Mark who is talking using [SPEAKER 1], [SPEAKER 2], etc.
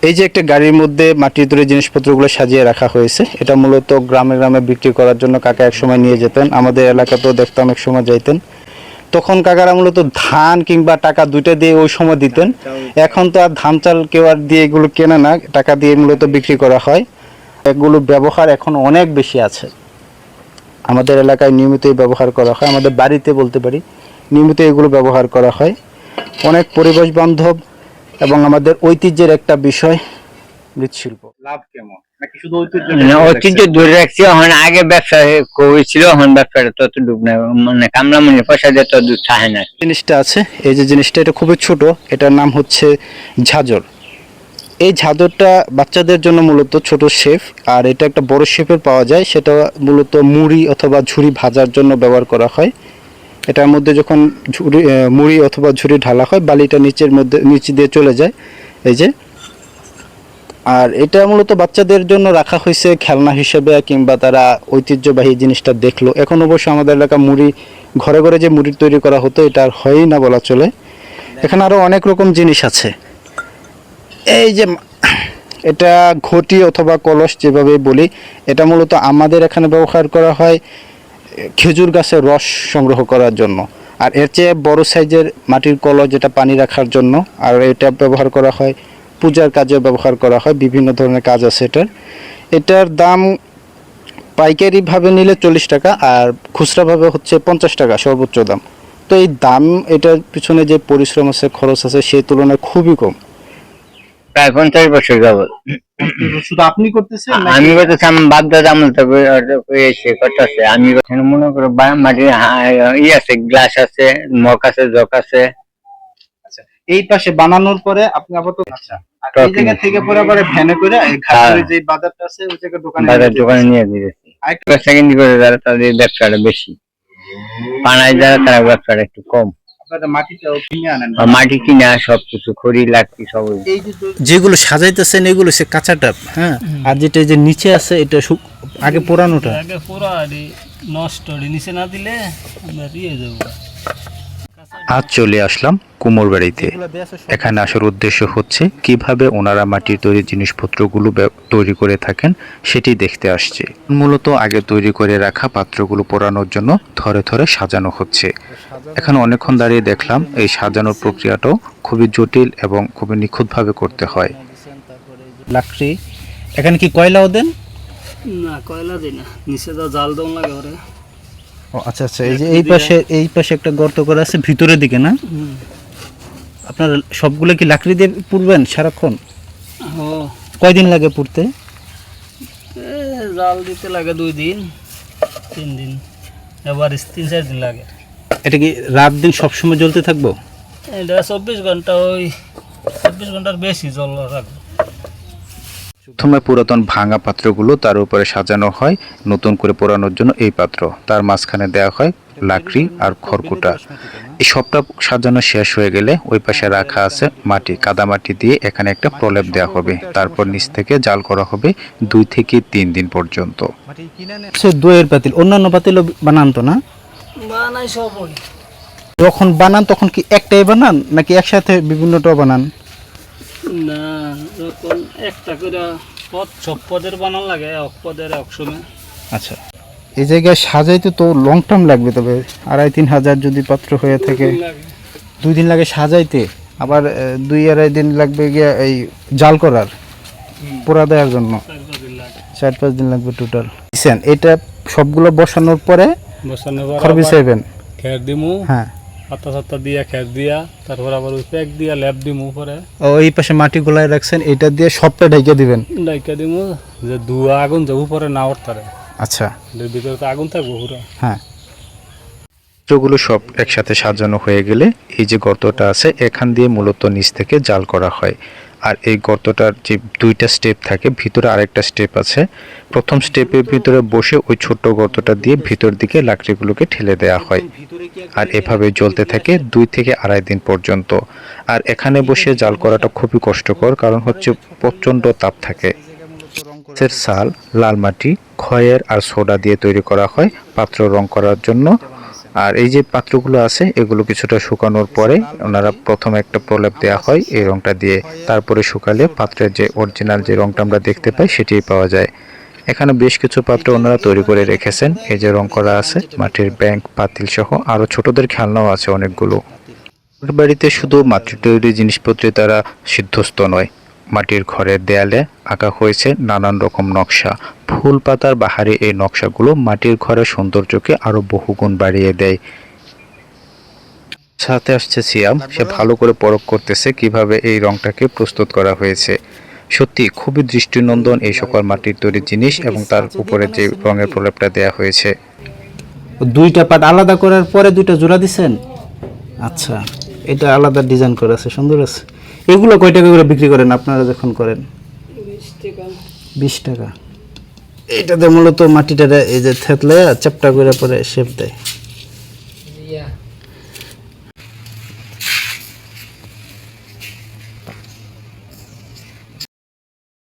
[SPEAKER 1] এই যে একটা গাড়ির মধ্যে মাটির তৈরি জিনিসপত্রগুলো সাজিয়ে রাখা হয়েছে, এটা মূলত গ্রামে গ্রামে বিক্রি করার জন্য কাকা এক সময় নিয়ে যেতেন। আমাদের এলাকাতেও দেখতাম এক সময় যাইতেন। তখন কাকারা মূলত ধান কিংবা টাকা দুইটা দিয়ে ওই সময় দিতেন। এখন তো আর ধান চাল কেউ আর দিয়ে এগুলো কেনে না, টাকা দিয়ে মূলত বিক্রি করা হয়। এগুলো ব্যবহার এখন অনেক বেশি আছে, আমাদের এলাকায় নিয়মিতই ব্যবহার করা হয়, আমাদের বাড়িতে বলতে পারি নিয়মিত এগুলো ব্যবহার করা হয়। অনেক পরিবেশ বান্ধব এবং আমাদের ঐতিহ্যের একটা বিষয় মৃৎশিল্প। লাভ কেমন নাকি শুধু
[SPEAKER 2] ঐতিহ্য ধরে রাখছি। এখন আগে ব্যবসা করেছিল, এখন ব্যবসাটা তত ডুব না, মানে কামলা মনে পয়সা দিয়ে তত থাকে না।
[SPEAKER 1] জিনিসটা আছে, এই যে জিনিসটা, এটা খুবই ছোট, এটার নাম হচ্ছে ঝাঁঝর। এই ঝাঁঝরটা বাচ্চাদের জন্য মূলত ছোট শেফ, আর এটা একটা বড় শেফের পাওয়া যায়, সেটা মূলত মুড়ি অথবা ঝুড়ি ভাজার জন্য ব্যবহার করা হয়। এটার মধ্যে যখন মুড়ি অথবা ঝুড়ি ঢালা হয়, বালিটা নিচে দিয়ে চলে যায়, এই যে। আর এটা মূলত বাচ্চাদের জন্য রাখা হয়েছে খেলনা হিসেবে, কিংবা তারা ঐতিহ্যবাহী জিনিসটা দেখলো। এখন অবশ্য আমাদের এলাকা মুড়ি ঘরে ঘরে যে মুড়ি তৈরি করা হতো, এটা আর হয়ই না বলা চলে। এখানে আরও অনেক রকম জিনিস আছে। এই যে এটা ঘটি অথবা কলস যেভাবে বলি, এটা মূলত আমাদের এখানে ব্যবহার করা হয় খেজুর গাছের রস সংগ্রহ করার জন্য। আর এর চেয়ে বড় সাইজের মাটির কলস, যেটা পানি রাখার জন্য, আর এটা ব্যবহার করা হয় পূজার কাজে ব্যবহার করা হয়, বিভিন্ন ধরনের কাজ আছে এটার। এটার দাম পাইকারিভাবে নিলে 40 টাকা, আর খুচরাভাবে হচ্ছে 50 টাকা সর্বোচ্চ দাম। তো এই দাম, এটার পিছনে যে পরিশ্রম আছে, খরচ আছে, সেই তুলনায় খুবই কম।
[SPEAKER 2] প্রায় 50 বছর যাবত
[SPEAKER 1] শুধু আপনি করতেছেন?
[SPEAKER 2] আমি করতেছি, আমার বাপ দাদা আমল থেকে এসে করতেছে। আমি মনে করো মাটির আছে, গ্লাস আছে, মগ আছে, জগ আছে।
[SPEAKER 1] এই পাশে বানানোর পরে আপনি আপাতত, আচ্ছা, এই জায়গা থেকে পরে আবার ভ্যানে করে ঘাটের যে বাজারটা আছে ওই জায়গায়
[SPEAKER 2] দোকানে নিয়ে দিয়েছি। আরেকটা সেকেন্ড করে যারা, তাদের ব্যবসাটা বেশি, পাড়ায় যারা, তারা ব্যবসাটা একটু কম। মাটি কিনা সবকিছু, খড়ি লাকড়ি সব।
[SPEAKER 1] যেগুলো সাজাইতেছেন এগুলো হচ্ছে কাঁচাটা, হ্যাঁ। আর যেটা যে নিচে আছে, এটা আগে পুরানোটা,
[SPEAKER 3] আগে পুরানো নষ্ট নিচে না দিলে আমরা দিয়ে যাবো।
[SPEAKER 1] আজ চলে আসলাম কুমোর বাড়িতে। এখানে আসার উদ্দেশ্য হচ্ছে কিভাবে ওনারা মাটির তৈরি জিনিসপত্রগুলো তৈরি করে থাকেন সেটি দেখতে আসছে। মূলত আগে তৈরি করে রাখা পাত্রগুলো পোড়ানোর জন্য থরে থরে সাজানো হচ্ছে। এখানে অনেকক্ষণ দাঁড়িয়ে দেখলাম এই সাজানোর প্রক্রিয়াটাও খুবই জটিল এবং খুবই নিখুঁতভাবে করতে হয়। লাকড়ি, এখানে কি কয়লাও দেন?
[SPEAKER 3] না, কয়লা দিই না, নিচে তো জাল দম লাগে ওরে।
[SPEAKER 1] ও আচ্ছা আচ্ছা, এই যে এই পাশে একটা গর্ত করা আছে ভিতরের দিকে, না? আপনার সবগুলো কি লাকড়ি দিয়ে পুড়বেন সারাক্ষণ? কয়দিন লাগে পুড়তে?
[SPEAKER 3] জাল দিতে লাগে 2 দিন 3 দিন, এবার 3-4 দিন লাগে।
[SPEAKER 1] এটা কি রাত দিন সবসময় জ্বলতে থাকবো?
[SPEAKER 3] এটা 24 ঘন্টা, ওই 24 ঘন্টার বেশি জল রাখবো।
[SPEAKER 1] প্রথমে পুরাতন ভাঙা পাত্রগুলো তার উপরে সাজানো হয় নতুন করে পোড়ানোর জন্য এই পাত্র, তার মাঝখানে দেওয়া হয় লাকড়ি আর খড়কুটা। এই সবটা সাজানো শেষ হয়ে গেলে ওই পাশে রাখা আছে মাটি, কাদা মাটি দিয়ে এখানে একটা প্রলেপ দেওয়া হবে। তারপর নিচ থেকে জাল করা হবে 2 থেকে 3 দিন পর্যন্ত। দইয়ের পাতিল, অন্যান্য পাতিলও বানান তো, না?
[SPEAKER 3] বানাই সবই।
[SPEAKER 1] যখন বানান তখন কি একটাই বানান নাকি একসাথে বিভিন্নটা বানান?
[SPEAKER 3] না, যখন একটা করে পদ, সব পদের বানান লাগে, এক পদের এক সময়।
[SPEAKER 1] আচ্ছা, এই জায়গায় সাজাইতে তো লং টার্ম লাগবে, তবে 2,5-3 হাজার যদি পাত্র হয়ে থাকে, 2 দিন লাগে সাজাইতে, আবার 2-2.5 দিন লাগবে গিয়ে এই জাল করার, পোড়া দেওয়ার জন্য 4-5 দিন লাগবে টোটাল। এটা সবগুলো বসানোর পরে খড় বিছাইবেন,
[SPEAKER 3] খের দিমু, হ্যাঁ, পাতা দিয়া খের দিয়া, তারপর আবার ওই প্যাক দিয়া ল্যাপ দিমু উপরে।
[SPEAKER 1] ও এই পাশে মাটি গোলায় রাখছেন, এটা দিয়ে সবটা ঢেকে দিবেন?
[SPEAKER 3] ঢেকে দিমু, যে ধোঁয়া আগুন যাব উপরে না উঠতারে।
[SPEAKER 1] আচ্ছা,
[SPEAKER 3] এর ভিতরে তো আগুন থাকবো পুরো।
[SPEAKER 1] হ্যাঁ। পাত্রগুলো সব একসাথে সাজানো হয়ে গেলে এই যে গর্তটা আছে, এখান দিয়ে মূলত নিচ থেকে জাল করা হয়। আর এই গর্তটার যে 2টা স্টেপ থাকে, ভিতরে আরেকটা স্টেপ আছে। প্রথম স্টেপের ভিতরে বসে ওই ছোট্ট গর্তটা দিয়ে ভিতর দিকে লাকড়িগুলোকে ঠেলে দেওয়া হয়, আর এভাবে জ্বলতে থাকে 2 থেকে 2.5 দিন পর্যন্ত। আর এখানে বসে জাল করাটা খুবই কষ্টকর, কারণ হচ্ছে প্রচণ্ড তাপ থাকে। সাল, লাল মাটি, খয়ের আর সোডা দিয়ে তৈরি করা হয় পাত্র রং করার জন্য। আর এই যে পাত্রগুলো আছে এগুলো কিছুটা শুকানোর পরে ওনারা প্রথমে একটা প্রলেপ দেওয়া হয় এই রংটা দিয়ে, তারপরে শুকালে পাত্রের যে অরিজিনাল যে রংটা আমরা দেখতে পাই সেটাই পাওয়া যায়। এখানে বেশ কিছু পাত্র ওনারা তৈরি করে রেখেছেন, এই যে রং করা আছে মাটির ব্যাংক পাতিল সহ আরো ছোটদের খেলনাও আছে অনেকগুলো। বাড়িতে শুধু মাটির তৈরি জিনিসপত্রে তারা সিদ্ধস্ত নয়, মাটির ঘরের দেয়ালে আঁকা হয়েছে নানান রকম নকশা। ফুল পাতার বাহারি এই নকশাগুলো মাটির ঘরের সৌন্দর্যকে আরো বহুগুণ বাড়িয়ে দেয়। সাথে আসছে সিয়াম, সে ভালো করে পরখ করতেছে কিভাবে এই রংটাকে প্রস্তুত করা হয়েছে। সত্যি খুবই দৃষ্টিনন্দন এই সকল মাটির তৈরি জিনিস এবং তার উপরে যে রঙের প্রলেপটা দেয়া হয়েছে।
[SPEAKER 4] দুইটা পাট আলাদা করার পরে দুইটা জোড়া দিছেন? আচ্ছা, এটা আলাদা ডিজাইন করা আছে, সুন্দর আছে। এগুলো কয় টাকা করে বিক্রি করেন আপনারা যখন করেন? 20 টাকা। এটাতে মূলত মাটিটা এই যে থেতলে চ্যাপটা করে পরে শেপ দেয়।